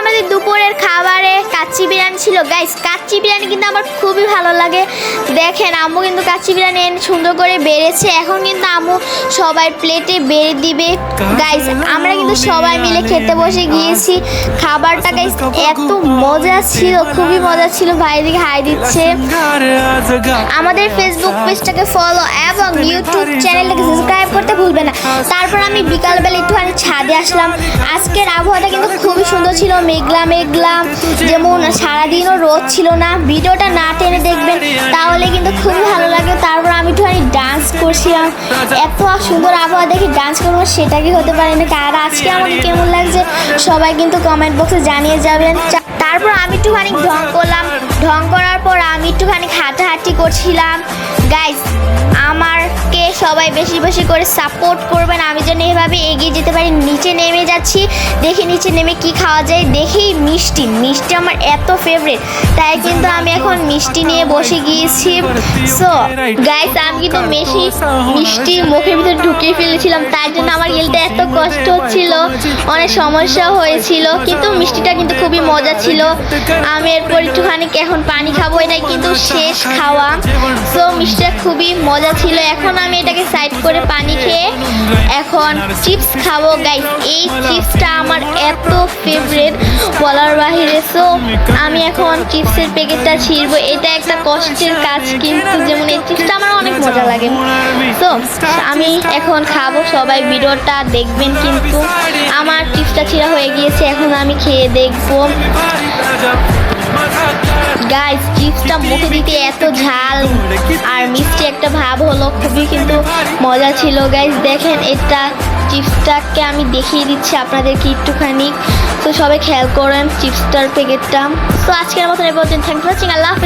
আমাদের দুপুরের খাবারে কাচ্চি বিরিয়ানি ছিল গাইস। কাচ্চি বিরিয়ানি কিন্তু আমার খুবই ভালো লাগে। দেখেন আম্মু কিন্তু কাচ্চি বিরিয়ানি এনে সুন্দর করে বেড়েছে। এখন কিন্তু আম্মু সবাই প্লেটে বেড়ে দিবে গাইস। আমরা কিন্তু সবাই মিলে খেতে বসে গিয়েছি। খাবারটা গাইস এত মজা ছিল, খুবই মজা ছিল। ভাই দিকে হাই দিচ্ছে। আমাদের ফেসবুক পেজটাকে ফলো এবং ইউটিউব চ্যানেলটাকে সাবস্ক্রাইব করতে ভুলবেন না। তারপর আমি বিকালবেলা একটুখানি ছাদে আসলাম। আজকের আবহাওয়াটা কিন্তু খুবই সুন্দর ছিল, মেঘলা মেঘলা, যেমন সারাদিনও রোদ ছিল না। ভিডিওটা না টেনে দেখবেন তাহলে কিন্তু খুবই ভালো লাগে। তারপর আমি একটুখানি ডান্স করছিলাম। এত সুন্দর আবহাওয়া দেখে ডান্স করবো সেটা কি হতে পারে না। আর আজকে আমাকে কেমন লাগছে সবাই কিন্তু কমেন্ট বক্সে জানিয়ে যাবেন। তারপর আমি একটুখানি ঢং করলাম। ঢং করার পর আমি একটুখানি হাঁটাহাঁটি করছিলাম। গাইস আমারকে সবাই বেশি বেশি করে সাপোর্ট করবেন, আমি যেন এভাবে এগিয়ে যেতে পারি। নিচে নেমে যাচ্ছি, দেখি নিচে নেমে কি খাওয়া যায়। দেখি মিষ্টি, মিষ্টি আমার এত ফেভারিট, তাই কিন্তু আমি এখন মিষ্টি নিয়ে বসে গিয়েছি। সো গাইস আমি কিন্তু মিষ্টি মুখের ভিতরে ঢুকিয়ে ফেলেছিলাম, তার জন্য আমার গেলতে এত কষ্ট হচ্ছিল, অনেক সমস্যা হয়েছিল, কিন্তু মিষ্টিটা কিন্তু খুবই মজা ছিল। আমি এরপর একটুখানি এখন পানি খাবো, এটাই কিন্তু শেষ খাওয়া। সো মিষ্টিটা খুবই মজা ছিল। এখন আমি এটাকে সাইড করে পানি খেয়ে এখন চিপস খাবো গাইস। এই চিপসটা আমার এত ফেভারিট বলার বাহিরে। সো আমি এখন চিপসের প্যাকেটটা ছিঁড়বো। এটা একটা কষ্টের কাজ, কিন্তু যেমন এই চিপসটা আমার অনেক মজা লাগে। তো আমি এখন খাবো, সবাই ভিডিওটা দেখবেন। কিন্তু আমার চিপসটা ছিঁড়া হয়ে গিয়েছে, এখন আমি খেয়ে দেখবো। গাইস চিপসটা মুখে দিতে এত ঝাল আর মিষ্টি একটা ভাব হলো, খুবই কিন্তু মজা ছিল গাইস। দেখেন এটা চিপসটাকে আমি দেখিয়ে দিচ্ছি আপনাদেরকে একটুখানি। তো সবাই খেয়াল করেন চিপসটার প্যাকেটটা। তো আজকের মতন এ পর্যন্ত, থ্যাংক ইউ ফর ওয়াচিং। আল্লাহ হাফেজ।